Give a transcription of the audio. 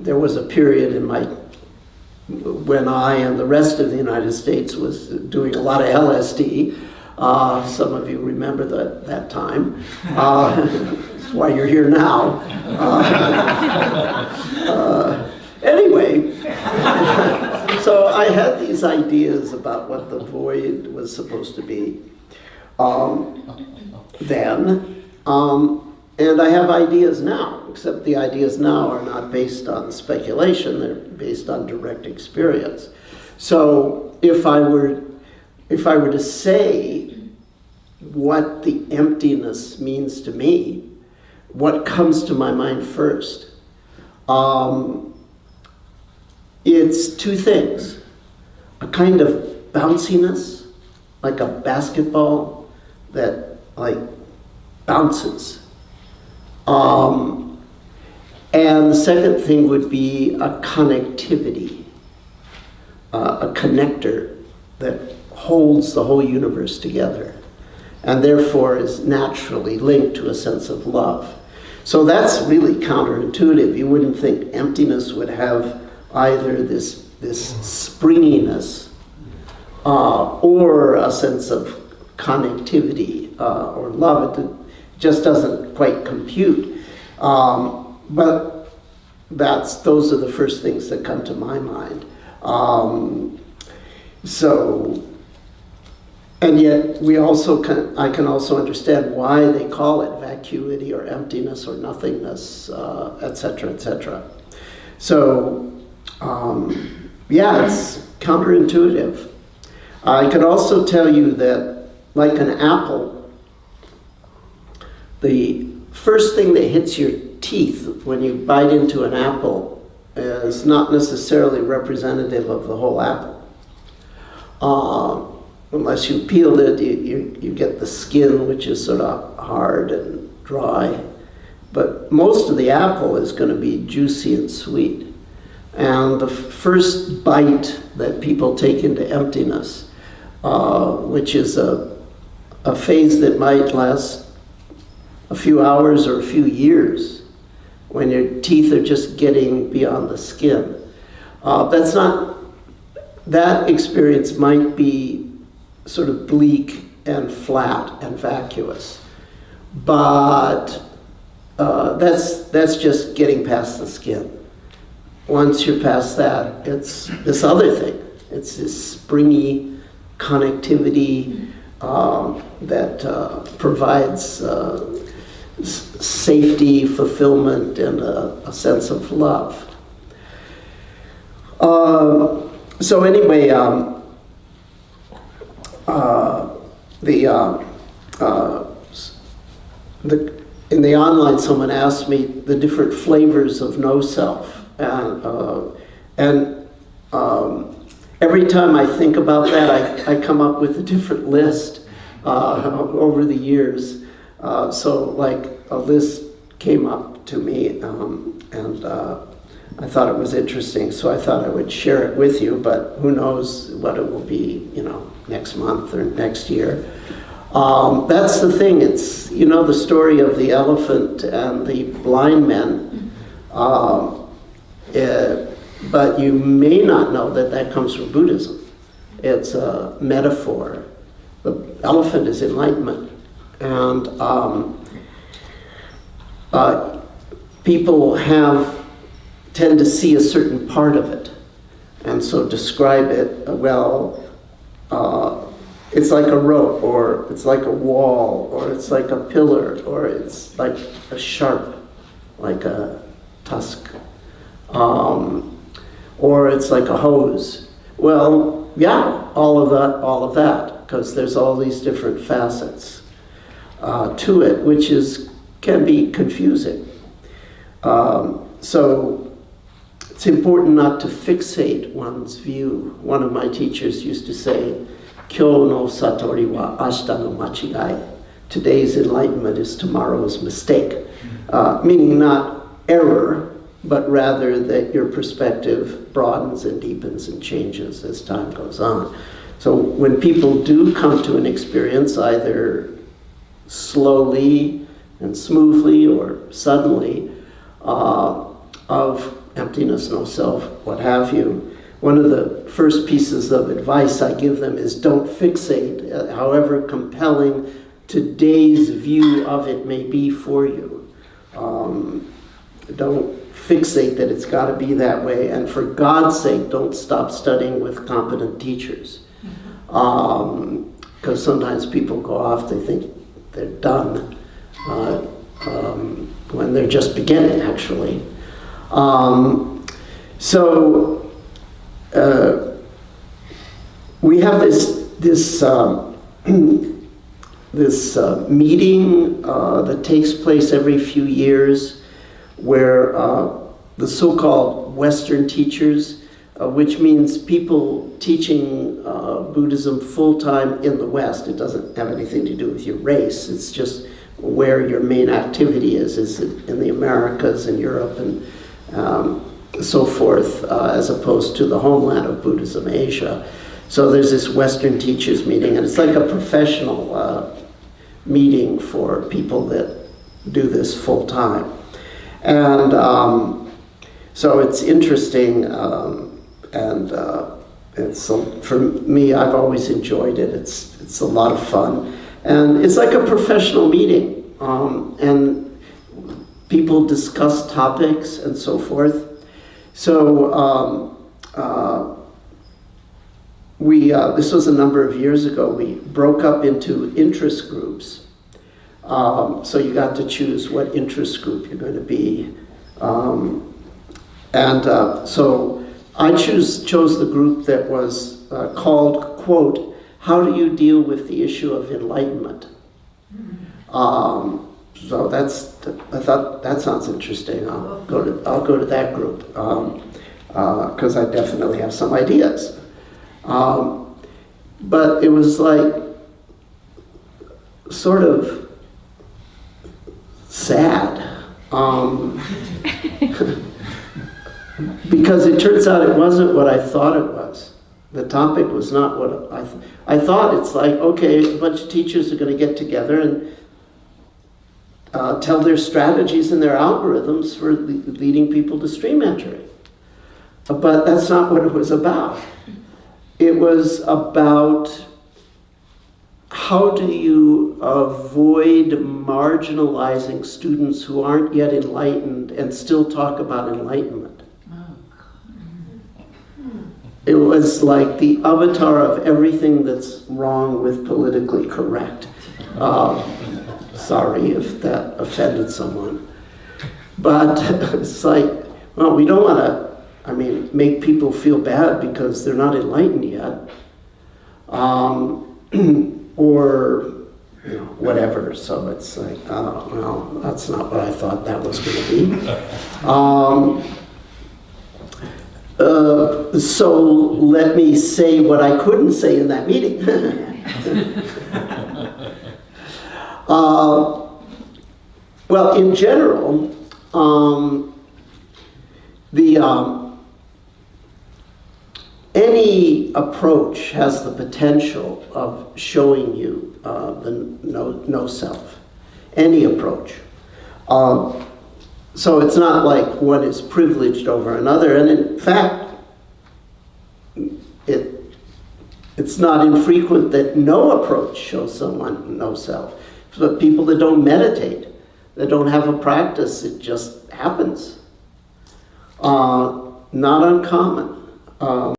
there was a period in when I and the rest of the United States was doing a lot of LSD. Some of you remember that time. That's why you're here now. Anyway, so I had these ideas about what the void was supposed to be then. And I have ideas now, except the ideas now are not based on speculation, they're based on direct experience. So if I were to say what the emptiness means to me, what comes to my mind first? It's two things. A kind of bounciness, like a basketball that like bounces. And the second thing would be a connectivity, a connector that holds the whole universe together and therefore is naturally linked to a sense of love. So that's really counterintuitive. You wouldn't think emptiness would have either this springiness or a sense of connectivity or love. It just doesn't quite compute. But those are the first things that come to my mind. And yet I can also understand why they call it vacuity or emptiness or nothingness, etc., etc. So, it's counterintuitive. I could also tell you that, like an apple, the first thing that hits your teeth when you bite into an apple is not necessarily representative of the whole apple. Unless you peeled it, you get the skin, which is sort of hard and dry. But most of the apple is going to be juicy and sweet. And the first bite that people take into emptiness, which is a phase that might last a few hours or a few years, when your teeth are just getting beyond the skin. That experience might be sort of bleak and flat and vacuous. But that's just getting past the skin. Once you're past that, it's this other thing. It's this springy connectivity that provides safety, fulfillment, and a sense of love. So anyway, in the online, someone asked me the different flavors of no self, and every time I think about that, I come up with a different list over the years. So like a list came up to me, and I thought it was interesting, so I thought I would share it with you, but who knows what it will be, next month or next year. That's the thing. It's, the story of the elephant and the blind men, but you may not know that comes from Buddhism. It's a metaphor. The elephant is enlightenment. And people tend to see a certain part of it, and so describe it, it's like a rope, or it's like a wall, or it's like a pillar, or it's like a sharp, like a tusk, or it's like a hose. Well, yeah, all of that, because there's all these different facets to it, which can be confusing. So it's important not to fixate one's view. One of my teachers used to say, "Kyo no satori wa ashita no machigai." Today's enlightenment is tomorrow's mistake. Meaning not error, but rather that your perspective broadens and deepens and changes as time goes on. So when people do come to an experience, either slowly and smoothly or suddenly, of emptiness, no self, what have you, one of the first pieces of advice I give them is don't fixate, however compelling today's view of it may be for you. Don't fixate that it's got to be that way, and for God's sake, don't stop studying with competent teachers. Because sometimes people go off, they think they're done, when they're just beginning, actually. We have this meeting that takes place every few years where the so-called Western teachers, which means people teaching Buddhism full-time in the West. It doesn't have anything to do with your race. It's just where your main activity is in the Americas and Europe and so forth, as opposed to the homeland of Buddhism, Asia. So there's this Western teachers meeting, and it's like a professional meeting for people that do this full-time. And so it's interesting, and for me, I've always enjoyed it. It's a lot of fun. And it's like a professional meeting, and people discuss topics and so forth. So this was a number of years ago. We broke up into interest groups. So you got to choose what interest group you're going to be. So I chose the group that was called, quote, "How do you deal with the issue of enlightenment?" So I thought that sounds interesting. I'll go to that group because I definitely have some ideas. But it was like sort of sad because it turns out it wasn't what I thought it was. The topic was not what I thought. It's like, okay, a bunch of teachers are going to get together and tell their strategies and their algorithms for leading people to stream entry. But that's not what it was about. It was about how do you avoid marginalizing students who aren't yet enlightened and still talk about enlightenment. It was like the avatar of everything that's wrong with politically correct. Sorry if that offended someone. But it's like, well, we don't want to, make people feel bad because they're not enlightened yet. Or whatever. So it's like, well, that's not what I thought that was going to be. So let me say what I couldn't say in that meeting. Well, in general, any approach has the potential of showing you the no self. Any approach. So it's not like one is privileged over another, and in fact, it's not infrequent that no approach shows someone no self. But people that don't meditate, that don't have a practice, it just happens. Not uncommon.